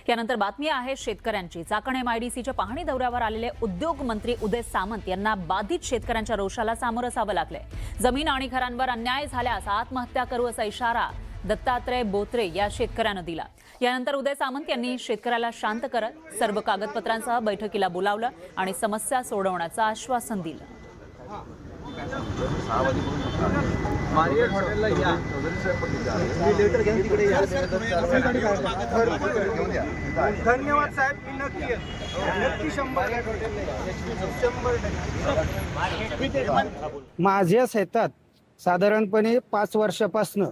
यानंतर बातमी आहे शेतकऱ्यांची। चाकण MIDCच्या पाहणी दौऱ्यावर आलेले उद्योग मंत्री उदय सामंत यांना बाधित शेतकऱ्यांच्या रोषाला सामोरं जावं लागलंय। जमीन आणि घरांवर अन्याय झाल्यास आत्महत्या करू असा इशारा दत्तात्रय बोत्रे या शेतकऱ्यानं दिला। यानंतर उदय सामंत यांनी शेतकऱ्याला शांत करत सर्व कागदपत्रांसह बैठकीला बोलावलं आणि समस्या सोडवण्याचं आश्वासन दिलं। धन्यवाद साहेब, मी नक्की 100%। माझ्या शेतात साधारणपणे 5 वर्षापासून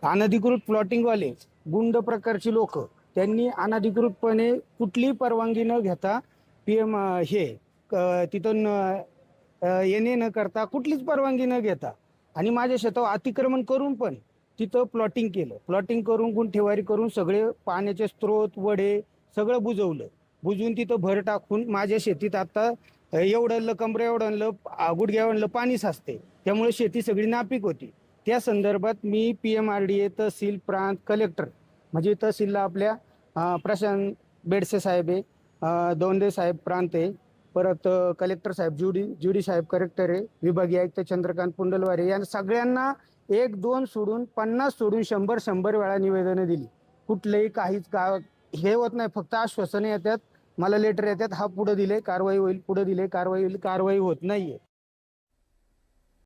अनधिकृत प्लॉटिंगवाले गुंड प्रकारची लोक त्यांनी अनधिकृतपणे कुठलीही परवानगी न घेता PM तिथून येणे न करता कुठलीच परवानगी न घेता आणि माझ्या शेतावर अतिक्रमण करून पण तिथं प्लॉटिंग केलं। प्लॉटिंग करून गुंठेवारी करून सगळे पाण्याचे स्त्रोत वडे सगळं बुजवून तिथं भर टाकून माझ्या शेतीत आता एवढं कमरे एवढं गुडघ्यावरलं पाणी साचते, त्यामुळे शेती सगळी नापीक होती। त्या संदर्भात मी PMRDA तहसील प्रांत कलेक्टर म्हणजे तहसीलला आपल्या प्रशांत बेडसे साहेब आहे, दोंदे साहेब प्रांत आहे, परत कलेक्टर साहेब जुडी साहेब कलेक्टर आहे, विभागीय आयुक्त चंद्रकांत पुंडलवारे या सगळ्यांना 1-2 सोडून 50 सोडून 100 वेळा निवेदनं दिली। कुठलेही काहीच हे होत नाही, फक्त आश्वासने येतात, मला लेटर येतात, हा पुढे दिले कारवाई होईल, पुढे दिले कारवाई होईल, कारवाई होत नाहीये।